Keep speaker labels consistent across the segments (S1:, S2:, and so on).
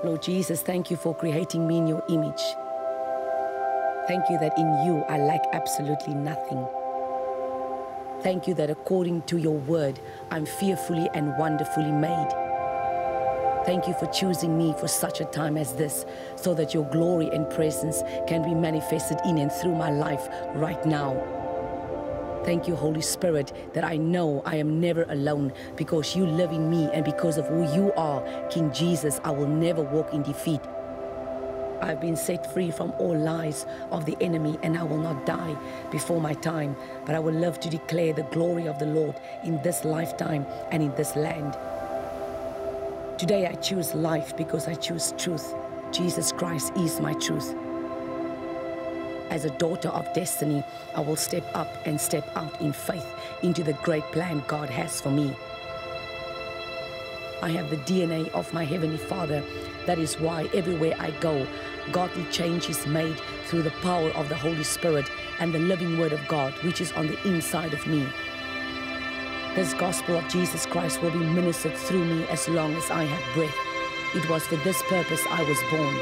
S1: Lord Jesus, thank you for creating me in your image. Thank you that in you I lack absolutely nothing. Thank you that according to your word, I'm fearfully and wonderfully made. Thank you for choosing me for such a time as this, so that your glory and presence can be manifested in and through my life right now. Thank you, Holy Spirit, that I know I am never alone because you live in me, and because of who you are, King Jesus, I will never walk in defeat. I've been set free from all lies of the enemy, and I will not die before my time, but I will live to declare the glory of the Lord in this lifetime and in this land. Today I choose life because I choose truth. Jesus Christ is my truth. As a daughter of destiny, I will step up and step out in faith into the great plan God has for me. I have the DNA of my Heavenly Father. That is why everywhere I go, godly change is made through the power of the Holy Spirit and the living Word of God, which is on the inside of me. This gospel of Jesus Christ will be ministered through me as long as I have breath. It was for this purpose I was born.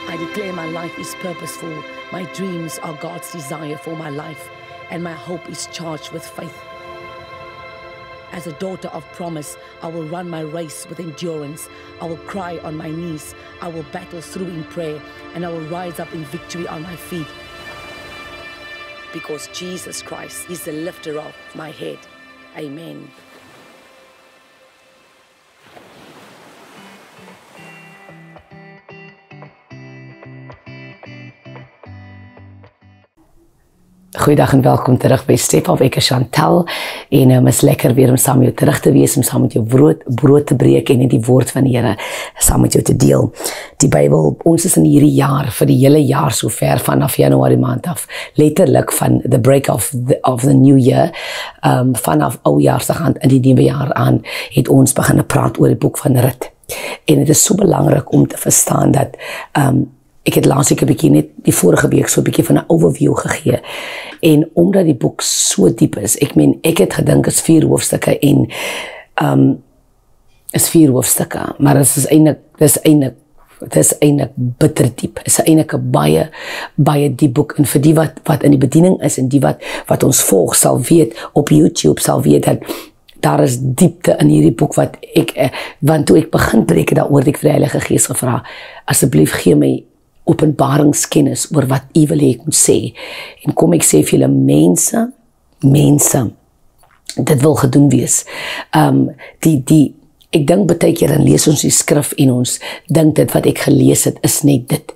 S1: I declare my life is purposeful. My dreams are God's desire for my life, and my hope is charged with faith. As a daughter of promise, I will run my race with endurance. I will cry on my knees. I will battle through in prayer, and I will rise up in victory on my feet. Because Jesus Christ is the lifter of my head. Amen.
S2: Goeiedag en welkom terug by Step Up. Ek is Chantal en is lekker weer om saam met jou terug te wees, om saam met jou brood te breek en net die woord van die Here saam met jou te deel. Die Bybel, ons is in hierdie jaar, vir die hele jaar so ver vanaf Januarie maand af, letterlik van the break of the new year, vanaf oudjaarsdag in die nuwe jaar aan, het ons begin praat oor die boek van Rut. En het is so belangrik om te verstaan dat ek het laas ek 'n bietjie net die vorige week so 'n bietjie van 'n overview gegee. En omdat die boek so diep is, ek het gedink is 4 hoofstukke en is 4 hoofstukke, maar dit is eintlik bitter diep. Dit is eintlik 'n baie diep boek, en vir die wat in die bediening is en die wat ons volg sal weet, op YouTube sal weet dat daar is diepte in hierdie boek want toe ek begin preek daaroor, het ek vir die Heilige Gees gevra, asseblief gee my openbaringskennis oor wat U wil hê ek moet sê. En kom ek sê vir julle mense, dit wil gedoen wees. Ek dink baie keer dan lees ons die skrif en ons dink dit wat ek gelees het is net dit.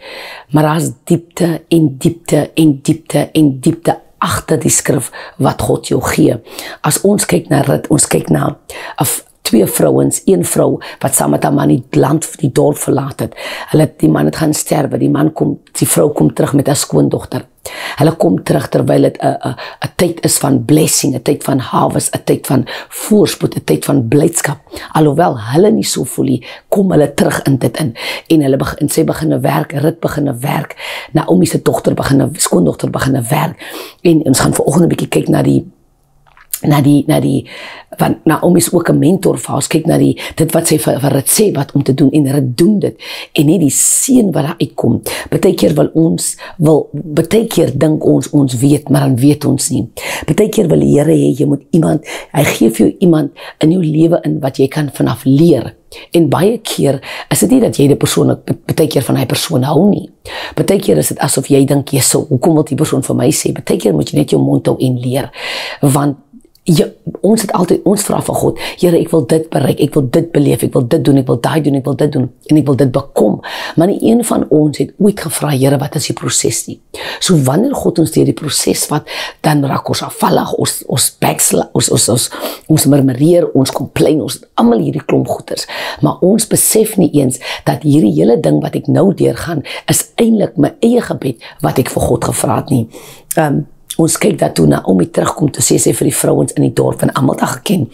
S2: Maar daar is diepte en diepte en diepte en diepte agter die skrif wat God jou gee. As ons kyk na Rut, ons kyk na 2 vrouens, 1 vrou wat saam met haar man die land, die dorp verlaat het. Die man het gaan sterwe, die vrou kom terug met haar skoondogter. Hulle kom terug terwyl dit 'n tyd is van blessing, 'n tyd van harvest, 'n tyd van voorspoed, 'n tyd van blydskap. Alhoewel hulle nie so voel nie, kom hulle terug in dit in. En sy begin werk, Rut begin werk, Naomi se skoondogter begin werk. En ons gaan vanoggend 'n bietjie kyk na die want Naomi is ook 'n mentor vir ons, kyk na dit wat sy vir Rut sê wat om te doen, en Rut doen dit, en net die seën wat daar uitkom. Baie keer dink ons weet, maar dan weet ons nie. Baie keer wil die Here hê jy moet iemand, hy gee vir jou iemand in jou lewe in wat jy kan vanaf leer. En baie keer is dit nie dat jy die persoon baie keer van hy persoon hou nie. Baie keer is dit asof jy dink, hoekom wil die persoon vir my sê? Baie keer moet jy net jou mond hou en leer, want ons vra van God, Here, ek wil dit bereik, ek wil dit beleef, ek wil dit doen, ek wil daai doen, ek wil dit doen, en ek wil dit bekom. Maar nie een van ons het ooit gevra, Here, wat is die proses nie? So wanneer God ons deur die proses vat, dan raak ons afvallig, ons backslide, ons murmureer, ons complain, ons almal hierdie klomp goeters. Maar ons besef nie eens dat hierdie hele ding wat ek nou deurgaan, is eintlik my eie gebed wat ek vir God gevra het nie. Ons kyk dat toe Naomi terugkom, toe sê sy vir die vrouens in die dorp, en almal het geken,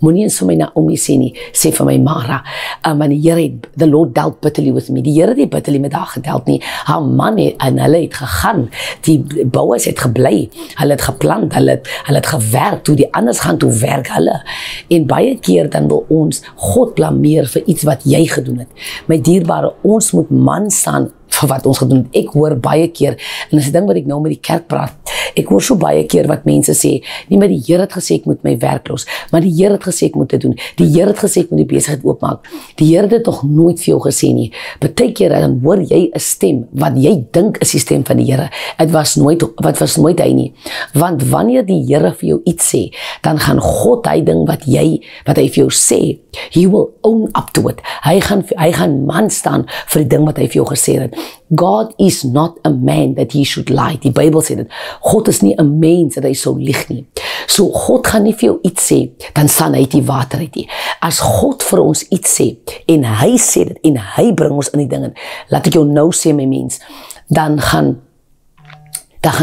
S2: Moenie eens vir my Naomi sê nie, sê vir my Mara, want die Here het, the Lord dealt bitterly with me. Die Here het nie bitterly met haar gedelt nie. Haar man het, en hulle het gegaan. Die Boas het gebly. Hulle het geplant, hulle het gewerk. Toe die anders gaan, toe werk hulle. En baie keer dan wil ons God blameer vir iets wat jy gedoen het. My dierbare, ons moet man staan vir wat ons gedoen het. Ek hoor baie keer, en dis 'n ding wat ek nou met die kerk praat, ek hoor so baie keer wat mense sê, nie maar die Here het gesê ek moet my werk los, maar die Here het gesê ek moet dit doen, die Here het gesê ek moet die besigheid oopmaak, die Here het dit tog nooit vir jou gesê nie. Baie keer dan hoor jy 'n stem, wat jy dink is die stem van die Here, wat was nooit hy nie, want wanneer die Here vir jou iets sê, dan gaan God hy ding wat hy vir jou sê, he will own up to it, hy gaan man staan vir die ding wat hy vir jou gesê het. God is not a man that he should lie. Die Bybel sê dit. God is nie 'n mens dat hy sou lieg nie. So God gaan nie vir jou iets sê, dan staan hy die water uit nie. As God vir ons iets sê, en hy sê dit, en hy bring ons in die dinge, laat ek jou nou sê my mens, dan gaan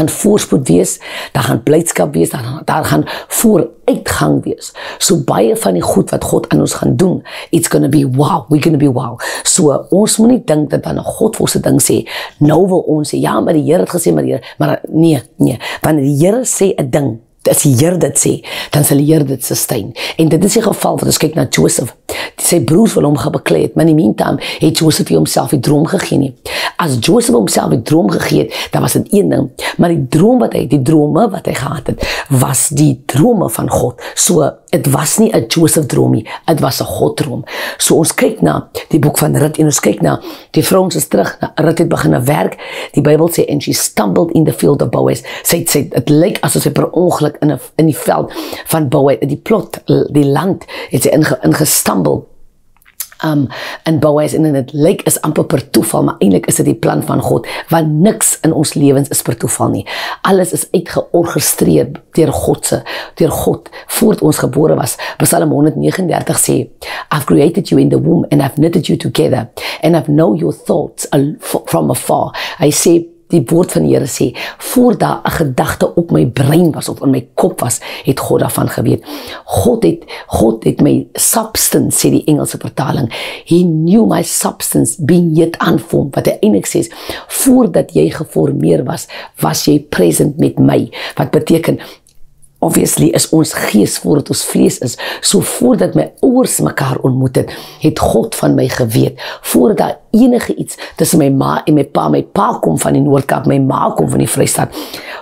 S2: voorspoed wees, daar gaan blydskap wees, daar gaan vooruitgang wees. So baie van die goed wat God aan ons gaan doen, it's gonna be wow, we're gonna be wow. So ons moet nie dink dat wanneer God vir ons 'n ding sê, nou wil ons sê, ja, maar die Here het gesê, maar nee, wanneer die Here sê 'n ding, as die Here dit sê, dan sal die Here dit sustain. En dit is die geval, wat ons kyk na Joseph, sy broers wil hom beklei het, maar in die meantime het Joseph vir homself die droom gegee nie. As Joseph homself die droom gegee het, dan was dit een ding, maar die drome wat hy gehad het, was die drome van God. So, het was nie 'n Joseph droom nie, het was 'n God droom. So ons kyk na die boek van Rut, en ons kyk na die vrouens is terug, Rut het begin werk, die Bybel sê, and she stumbled in the field of Boaz. Sy sê, het lyk asof sy per ongeluk in die veld van Boaz, die plot, die land, het sy ingestumble, in Boaz, en dit lyk is amper per toeval, maar eintlik is dit die plan van God, want niks in ons lewens is per toeval nie. Alles is uitgeorgestreer deur God, voordat ons gebore was. Psalm 139 sê, I've created you in the womb, and I've knitted you together, and I've known your thoughts from afar. Hy sê, die woord van die Here sê, voor daar 'n gedagte op my brein was, of in my kop was, het God daarvan geweet. God het my substance, sê die Engelse vertaling. He knew my substance being yet unformed. Wat hy eintlik sê, voordat jy geformeer was jy present met my. Wat beteken, obviously is ons gees voordat ons vlees is. So voordat my ouers mekaar ontmoet het God van my geweet. Voordat daar enige iets tussen my ma en my pa kom van die Noord-Kaap, my ma kom van die Vrystaat.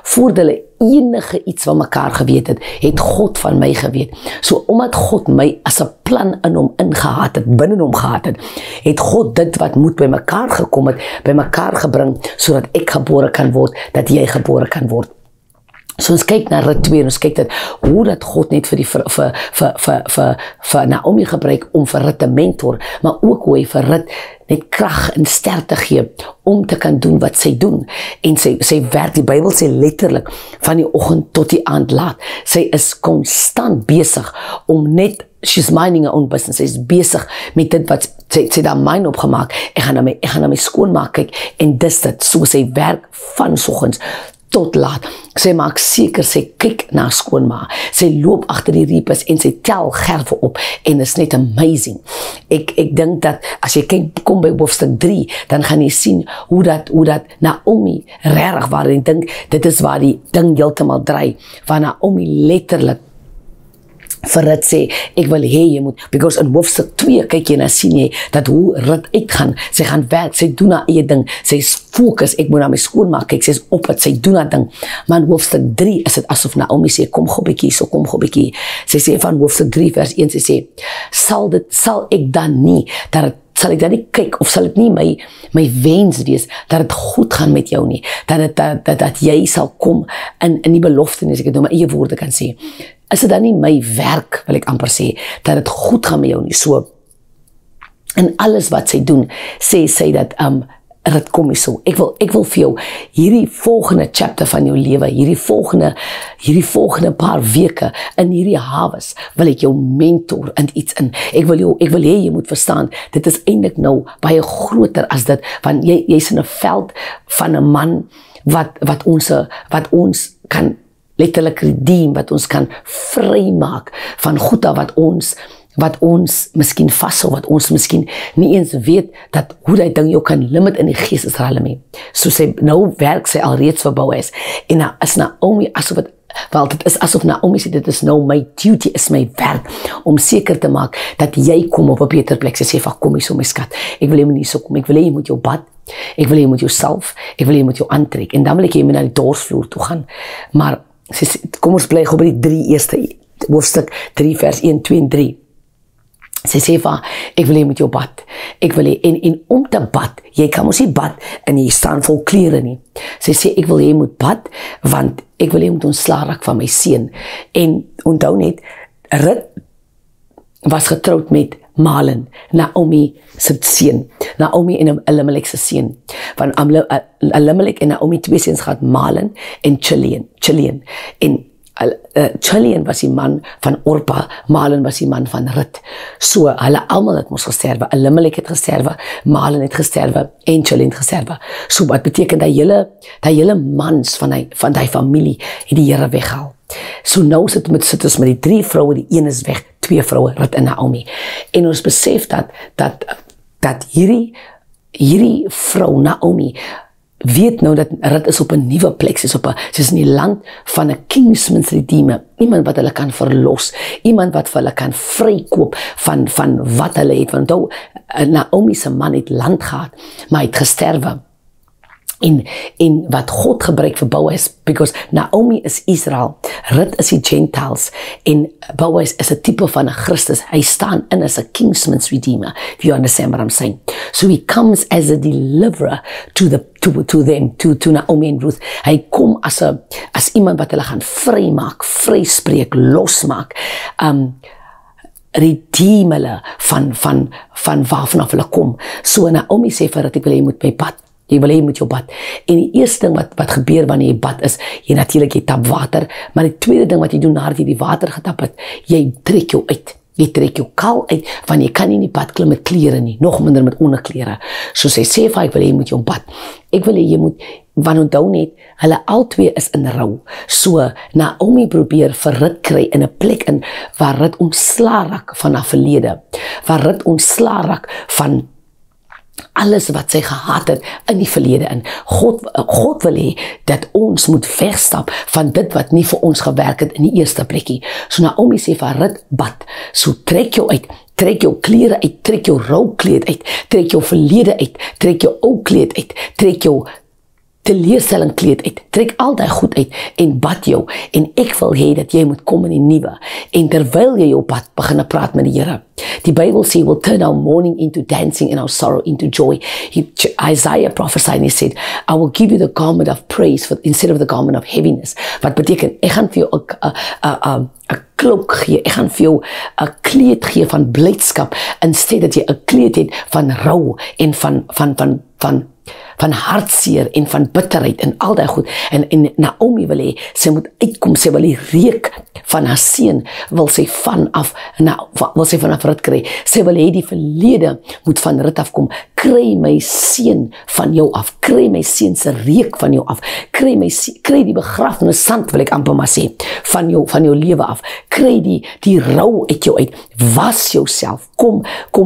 S2: Voordat hulle enige iets van mekaar geweet het God van my geweet. So omdat God my as 'n plan in hom ingehad het, binne hom gehad het God dit wat moet by mekaar gekom het, by mekaar gebring, sodat ek gebore kan word, dat jy gebore kan word. So ons kyk na Rut 2, en ons kyk dat hoe dat God net vir Naomi gebruik om vir Rut te mentor, maar ook hoe hy vir Rut net krag en sterkte gee om te kan doen wat sy doen. En sy werk, die Bybel sê letterlik, van die oggend tot die aand laat. Sy is konstant besig om net, she's minding her own business, sy is besig met dit wat sy daar mind opgemaak, ek gaan na my skoonmaak kyk, en dis dit, so sy werk van soggens tot laat. Sy maak seker, sy kyk na skoonma, sy loop agter die reapers en sy tel gerwe op, en is net amazing. Ek dink dat as jy kom by hoofstuk 3, dan gaan jy sien hoe dat Naomi regtig waar, en ek dink dit is waar die ding heeltemal draai, waar Naomi letterlik vir Rut sê, ek wil hê jy moet, because in hoofstuk 2 kyk jy na sien jy, dat hoe Rut uitgaan, sy gaan werk, sy doen haar eie ding, sy is fokus, ek moet na my skoonmaak kyk, sy is op het, sy doen haar ding, maar in hoofstuk 3 is dit asof Naomi sê, kom gou bietjie, sy sê van hoofstuk 3 vers 1, sy sê, sal ek dan nie kyk, of sal dit nie my wens wees, dat het goed gaan met jou nie, dat jy sal kom in die belofte, as ek het nou my eie woorde kan sê, is dit dan nie my werk, wil ek amper sê, dat het goed gaan met jou nie. So, in alles wat sy doen, sê sy dat, Rut kom nie so, ek wil vir jou, hierdie volgende chapter van jou lewe, hierdie volgende paar weke, in hierdie hawes, wil ek jou mentor in iets in, ek wil hê jy moet verstaan, dit is eintlik nou baie groter as dit, want jy's in 'n veld van 'n man, wat ons kan letterlik redeem, wat ons kan vrymaak van goed wat ons miskien vashou, wat ons miskien nie eens weet dat hoe die ding jou kan limit in die gees is ralme. So sy nou werk sy alreeds vir Boaz en nou is Naomi asof het wel dit is asof Naomi sê dit is nou my duty, is my werk om seker te maak dat jy kom op 'n beter plek. Sy sê kom hier so my skat. Ek wil jy moet nie so kom. Ek wil jy moet jou bad. Ek wil jy moet jou salf. Ek wil jy moet jou aantrek en dan wil ek jy moet na die dorsvloer toe gaan. Maar sy sê kom ons bly gou by die 3 eerste hoofstuk 3 vers 1, 2 en 3. Sy sê vir ek wil jy met jou bad. Ek wil jy en om te bad, jy kan mos nie bad en jy staan vol klere nie. Sy sê ek wil jy moet bad want ek wil jy moet ontslaa raak van my seun. En onthou net Rut was getroud met Malen, Naomi se seun. Naomi en Elimelech se seun. Van Elimelech en Naomi 2 seuns gehad, Malen en Chilion. En Chilion was die man van Orpa, Malen was die man van Rut. So, hulle almal het mos gesterwe. Elimelech het gesterwe, Malen het gesterwe en Chilion het gesterwe. So, wat beteken dat hele mans van die familie het die Here weggehaal. So nou sit ons met die 3 vroue, die een is weg, 2 vroue, Rut en Naomi. En ons besef dat hierdie vrou Naomi weet nou dat Rut is op 'n nuwe plek, sy is in die land van 'n kinsman's redeemer, iemand wat hulle kan verlos, iemand wat vir hulle kan vrykoop van wat hulle het, want onthou, Naomi se man het land gehad, maar hy het gesterwe. En wat God gebruik vir Boaz, because Naomi is Israel, Rut is die Gentiles, en Boaz is 'n tipe van 'n Christus. Hy staan in as a kinsman's redeemer, if you understand what I'm saying. So he comes as a deliverer to them, to Naomi and Ruth. Hy kom as iemand wat hulle gaan vrymaak, vryspreek, losmaak, redeem hulle van waarvanaf hulle kom. So Naomi sê vir Rut, ek wil jy moet my bad. Jy wil jy moet jou bad. En die eerste ding wat gebeur wanneer jy bad is, jy tap water, maar die tweede ding wat jy doen nadat jy die water getap het, jy trek jou uit. Jy trek jou kaal uit, want jy kan nie in die bad klim met klere nie, nog minder met onderklere. So sy sê vir ek wil jy moet jou bad. Ek wil jy moet, want onthou net, hulle albei is in rou. So Naomi probeer vir Rut kry in 'n plek in waar Rut ontslaa raak van haar verlede, waar Rut ontslaa raak van alles wat sy gehad het in die verlede in. God wil hê dat ons moet wegstap van dit wat nie vir ons gewerk het in die eerste plekkie. So Naomi sê vir Rut, bad. So trek jou uit, trek jou klere uit, trek jou roukleed uit, trek jou verlede uit, trek jou ou kleed uit, trek jou teleurstelling kleed uit, trek al die goed uit en bad jou, en ek wil hê dat jy moet kom in die nuwe, en terwyl jy jou bad, begin praat met die Here. Die Bible sê, we'll turn our mourning into dancing and our sorrow into joy. Isaiah prophesied and he said, I will give you the garment of praise instead of the garment of heaviness. Wat beteken, ek gaan vir jou 'n klok gee, ek gaan vir jou 'n kleed gee van blydskap, instead dat jy 'n kleed het van rou en van hartseer en van bitterheid en al die goed. En Naomi wil hê, sy moet uitkom, sy wil die reuk van haar seun, wil sy vanaf Rut kry. Sy wil hê die verlede moet van Rut afkom. Kry my seun van jou af, kry my seun se reuk van jou af, kry die begrafene sand, wil ek amper maar sê, van jou lewe af, kry die rou uit jou uit, was jouself, kom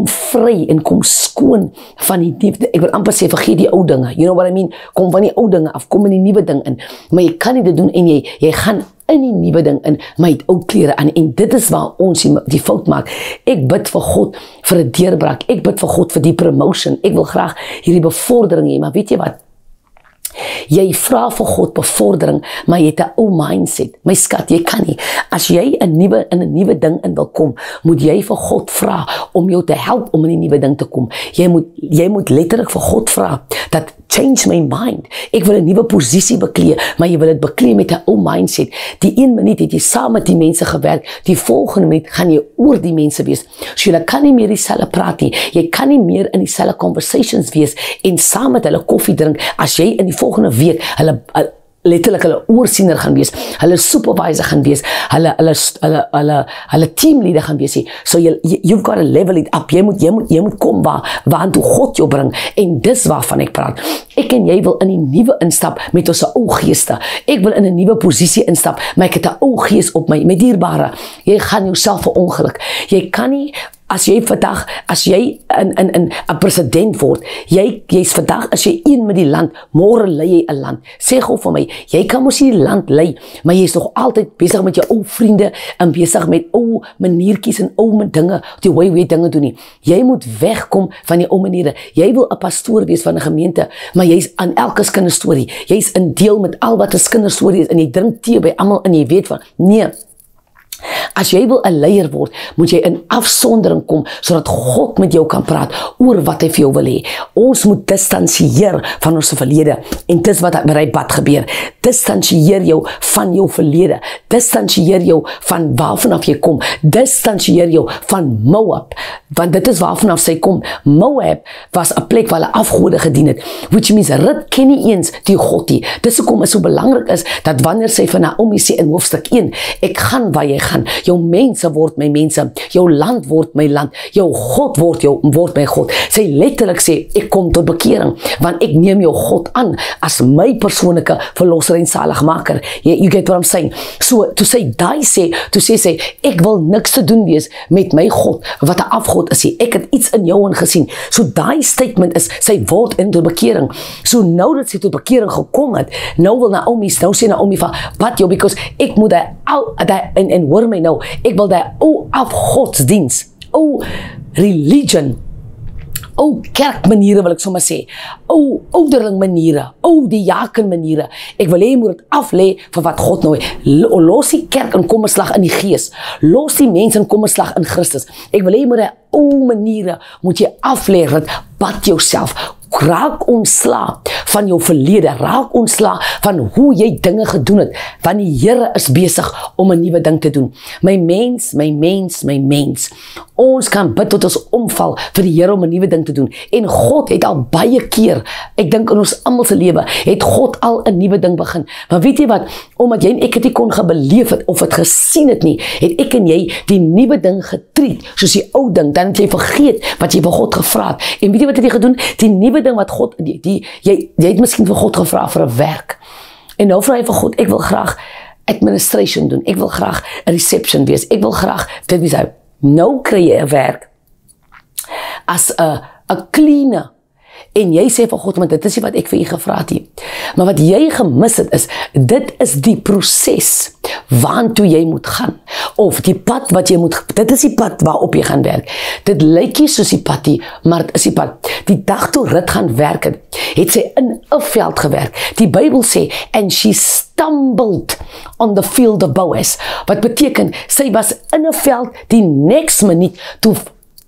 S2: vry en kom skoon van die, ek wil amper sê, vergeet die ou dinge, you know what I mean, kom van die ou dinge af, kom in die nuwe ding in, maar jy kan nie dit doen, en jy gaan in die nuwe ding in, maar jy het ou klere aan, en dit is waar ons die fout maak. Ek bid vir God vir 'n deurbraak, ek bid vir God vir die promotion, ek wil graag hierdie bevordering hê, maar weet jy wat? Jy vra vir God bevordering, maar jy het 'n ou mindset. My skat, jy kan nie. As jy in 'n nuwe ding in wil kom, moet jy vir God vra om jou te help om in 'n nuwe ding te kom. Jy moet letterlik vir God vra dat change my mind. Ek wil 'n nuwe posisie beklee, maar jy wil dit beklee met 'n ou mindset. Die 1 minuut het jy saam met die mense gewerk, die volgende minuut gaan jy oor die mense wees. So jy kan nie meer dieselfde praat nie. Jy kan nie meer in dieselfde conversations wees en saam met hulle koffie drink as jy in die volgende week letterlik hulle oorsiener gaan wees, hulle supervisor gaan wees, hulle teamleader gaan wees. So you've got to level it up. Jy moet kom waar toe God jou bring, en dis waarvan ek praat. Ek en jy wil in die nuwe instap met ons ou geeste. Ek wil in 'n nuwe posisie instap, maar ek het 'n ou gees op my, my dierbare. Jy gaan jouself verongeluk. Jy kan nie, as jy 'n president word, jy's vandag, as jy een met die land, môre lei jy 'n land. Sê gou vir my, jy kan mos nie die land lei, maar jy is nog altyd besig met jou ou vriende, en besig met ou maniertjies en ou dinge, die way jy dinge doen nie. Jy moet wegkom van die ou maniere. Jy wil 'n pastoor wees van 'n gemeente, maar jy's aan elke kinderstorie. Jy's in deel met al wat 'n kinderstorie is, en jy drink tee by almal, en jy weet van, nee. As jy wil 'n leier word, moet jy in afsondering kom, sodat God met jou kan praat oor wat hy vir jou wil hê. Ons moet distansieer van ons verlede, en dis wat by pad gebeur. Distansieer jou van jou verlede. Distansieer jou van waarvanaf jy kom. Distansieer jou van Moab, want dit is waarvanaf sy kom. Moab was 'n plek waar hulle afgode gedien het, which means Rut ken nie eens die God nie. Dis hoekom is so belangrik is, dat wanneer sy van Naomi sê in hoofstuk 1, ek gaan waar jy gaan, jou mense word my mense, jou land word my land, jou God word my God. Sy letterlik sê, ek kom tot bekering, want ek neem jou God aan, as my persoonlike verlosser en zaligmaker. You get what I'm saying? So, toe sê sy, ek wil niks te doen wees met my God, wat 'n afgod is hy. Ek het iets in jou ingesien. So, daai statement is, sy word in tot bekering. So, nou dat sy tot bekering gekom het, nou sê Naomi van, but jou, because ek moet en hoor my nou, ek wil die ou afgodsdiens, ou religion, ou kerkmaniere wil ek sommer sê, ou ouderling maniere, ou diaken maniere, ek wil hê jy moet dit aflê vir wat God nou, los die kerk en kom 'n slag in die gees, los die mense en kom 'n slag in Christus. Ek wil hê jy moet die ou maniere, moet jy aflê, bad jouself, raak ontslae van jou verlede, raak ontslae van hoe jy dinge gedoen het, want die Here is besig om 'n nuwe ding te doen. My mens, ons kan bid tot ons omval vir die Here om 'n nuwe ding te doen, en God het al baie keer, ek dink in ons almal se lewe, het God al 'n nuwe ding begin, maar weet jy wat, omdat jy en ek het nie kon gebeleef het, of het gesien het nie, het ek en jy die nuwe ding getreed, soos die ou ding, dan het jy vergeet wat jy vir God gevra het, en weet jy wat het jy gedoen, die nuwe ding wat God, jy het miskien vir God gevra vir 'n werk, en nou vra jy vir God, ek wil graag administration doen, ek wil graag 'n reception wees, ek wil graag dit wees. Nou kry jy 'n werk as 'n cleaner, en jy sê vir God, maar dit is nie wat ek vir u gevra het nie. Maar wat jy gemis het is, dit is die proses waartoe jy moet gaan, of die pad wat jy moet, dit is die pad waarop jy gaan werk. Dit lyk nie soos die pad nie, maar dit is die pad. Die dag toe Rut gaan werk het sy in 'n veld gewerk. Die Bybel sê, and she stumbled on the field of Boaz. Wat beteken, sy was in 'n veld, die next minuut, toe,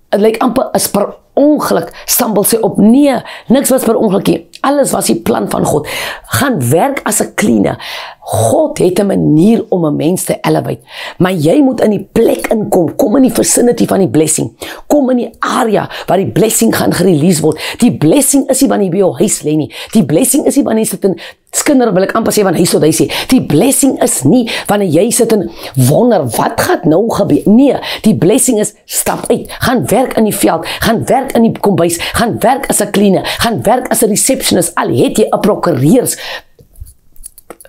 S2: het lyk amper as per ongeluk, stumble sy op, nee, niks was per ongeluk nie, alles was die plan van God, gaan werk as 'n cleaner. God het 'n manier om 'n mens te elevate, maar jy moet in die plek inkom, kom in die vicinity van die blessing, kom in die area waar die blessing gaan gerelease word. Die blessing is nie wanneer jy by jou huis lê nie, die blessing is nie wanneer jy sit in skinder, wil ek amper sê, van huis tot huis sê, die blessing is nie wanneer jy sit en wonder, wat gaan nou gebeur, nee, die blessing is, stap uit, gaan werk in die veld, gaan werk in die kombuis, gaan werk as 'n cleaner, gaan werk as 'n receptionist, al het jy 'n prokureurs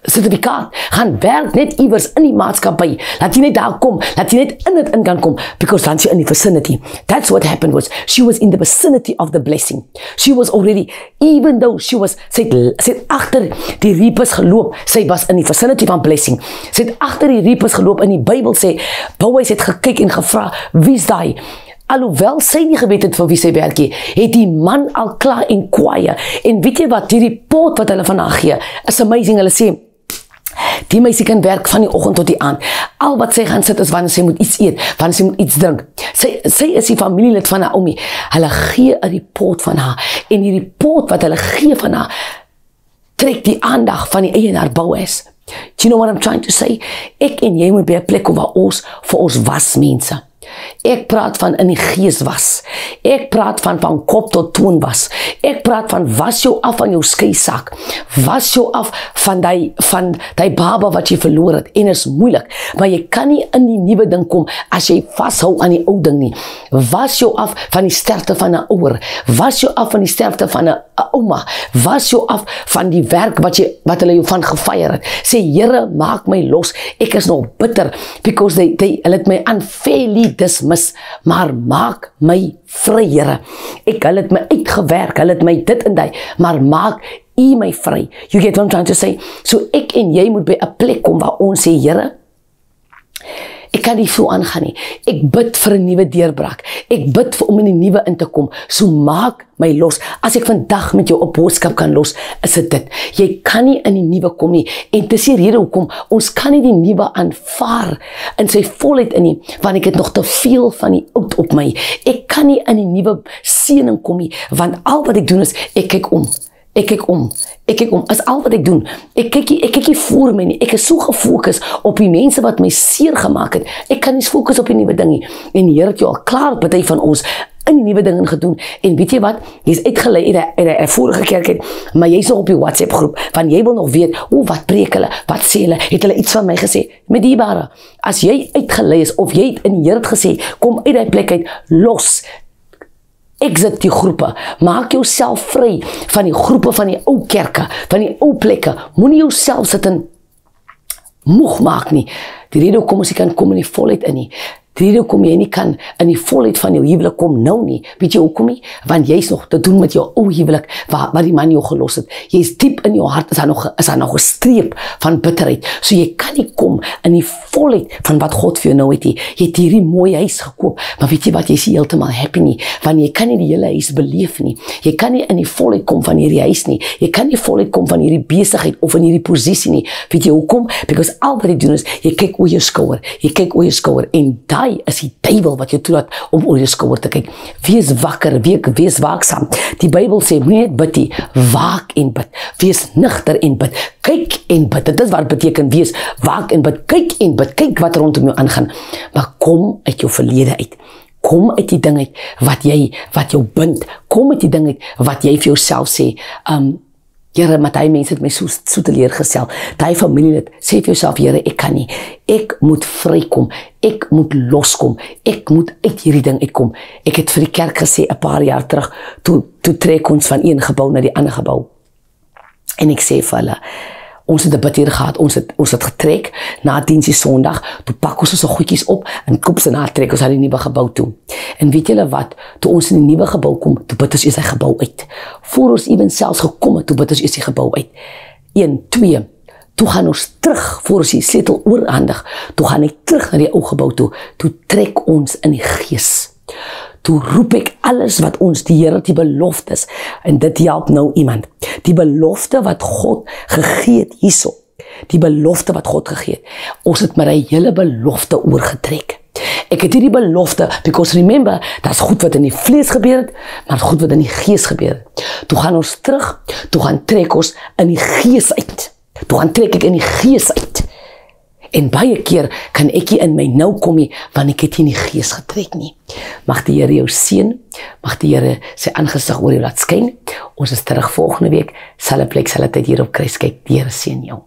S2: sertifikaat, gaan werk net iewers in die maatskappy, laat jy net daar kom, laat jy net in dit in kan kom, because dan sy in die vicinity. That's what happened was, she was in the vicinity of the blessing. She was already, even though sy het agter die reapers geloop, sy was in die vicinity van blessing, sy het agter die reapers geloop, in die Bybel sê, Boaz het gekyk en gevra, wie's daai? Alhoewel sy nie geweet het vir wie sy werk het die man al klaar en kwaai, en weet jy wat, die report wat hulle van haar gee, is amazing. Hulle sê, die meisie kan werk van die oggend tot die aand. Al wat sy gaan sit is wanneer sy moet iets eet, wanneer sy moet iets drink. Sy is die familielid van Naomi. Hulle gee 'n report van haar, en die report wat hulle gee van haar, trek die aandag van die eienaar Boaz. Do you know what I'm trying to say? Ek en jy moet by 'n plek waar ons vir ons was mense. Ek praat van in die gees was. Ek praat van kop tot toon was. Ek praat van was jou af van jou skeisak. Was jou af van die baba wat jy verloor het. En is moeilik. Maar jy kan nie in die nuwe ding kom as jy vashou aan die ou ding nie. Was jou af van die sterfte van 'n ouer. Was jou af van die sterfte van 'n ouma. Was jou af van die werk wat hulle jou van gefeier het. Sê, Here, maak my los. Ek is nog bitter because hulle het my unfairly dismiss, maar maak my vry, Here. Hulle het my uitgewerk, hulle het my dit en die, maar maak U my vry. You get what I'm trying to say? So ek en jy moet by 'n plek kom waar ons sê, Here, ek kan nie so aangaan nie. Ek bid vir 'n nuwe deurbraak. Ek bid om in die nuwe in te kom. So maak my los. As ek vandag met jou 'n boodskap kan los, is dit. Jy kan nie in die nuwe kom nie. En dis die rede hoekom ons kan nie die nuwe aanvaar in sy volheid in nie, want ek het nog te veel van die oud op my. Ek kan nie in die nuwe seëning kom nie, want al wat ek doen is, ek kyk om. Ek kyk om, as al wat ek doen, ek kyk nie voor my nie, ek is so gefokus op die mense wat my seer gemaak het, ek kan nie fokus op die nuwe ding nie, en die Here het jou al klaar party van ons in die nuwe dinge gedoen, en weet jy wat, jy is uitgelei uit die vorige kerk het, maar jy is nog op die WhatsApp groep, want jy wil nog weet, wat preek hulle, wat sê hulle, het hulle iets van my gesê, met die bare, as jy uitgelei is, of jy in die Here het gesê, kom uit die plek uit, los, exit die groepe, maak jouself vry van die groepe van die ou kerke, van die ou plekke, moenie jouself sit in moeg maak nie, die rede hoekom ons nie kan kom in die volheid in nie, die rede hoekom jy nie kan in die volheid van jou huwelik kom nou nie, weet jy hoekom nie, want jy is nog te doen met jou ou huwelik, waar die man jou gelos het, jy is diep in jou hart, is daar nog 'n streep van bitterheid, so jy kan nie kom in die volheid van wat God vir jou nou het, jy het hierdie mooie huis gekoop, maar weet jy wat, jy is nie heeltemal happy nie, want jy kan nie die hele huis beleef nie, jy kan nie in die volheid kom van hierdie huis nie, jy kan nie volheid kom van hierdie besigheid, of in hierdie posisie nie, weet jy hoekom, because al wat jy doen is, jy kyk oor jou skouer, en is die duiwel wat jy toelaat om oor jou skouer te kyk. Wees wakker, wees waaksaam. Die Bybel sê, moenie net bid nie, waak en bid. Wees nugter en bid. Kyk en bid. Dit is wat het beteken, wees waak en bid. Kyk en bid. Kyk wat rondom jou aangaan. Maar kom uit jou verlede uit. Kom uit die ding uit wat jou bind. Kom uit die ding uit wat jy vir jouself sê, Here, maar die mense het my so teleurgestel. Die familielid, sê vir jouself, Here, ek kan nie. Ek moet vrykom. Ek moet loskom. Ek moet uit hierdie ding uitkom. Ek het vir die kerk gesê 'n paar jaar terug, toe trek ons van een gebou na die ander gebou. En ek sê vir hulle, ons het 'n bid hier gehad, ons het getrek na diensie Sondag, toe pak ons so goedjies op en koop se na trek ons na die nuwe gebou toe. En weet julle wat, toe ons in die nuwe gebou kom, toe bid ons eers die gebou uit. Voor ons ewen selfs gekom het, toe bid ons eers die gebou uit. 1, 2, toe gaan ons terug, voor ons die sleutel oorhandig, toe gaan ek terug na die ou gebou toe trek ons in die gees. Toe roep ek alles wat ons die Here, die beloftes, en dit help nou iemand, die belofte wat God gegee het hierso, die belofte wat God gegee het, ons het met die hele belofte oorgetrek. Ek het hierdie belofte, because remember, dat is goed wat in die vlees gebeur het, maar goed wat in die gees gebeur het. Toe gaan ons terug, toe gaan trek ons in die gees uit. Toe gaan trek ek in die gees uit. En baie keer kan ek nie in my nou kom nie, want ek het nie in die gees getrek nie. Mag die Here jou seën, mag die Here sy aangesig oor jou laat skyn. Ons is terug volgende week, selfe plek, selfe tyd hier op Kruiskyk. Die Here seën jou.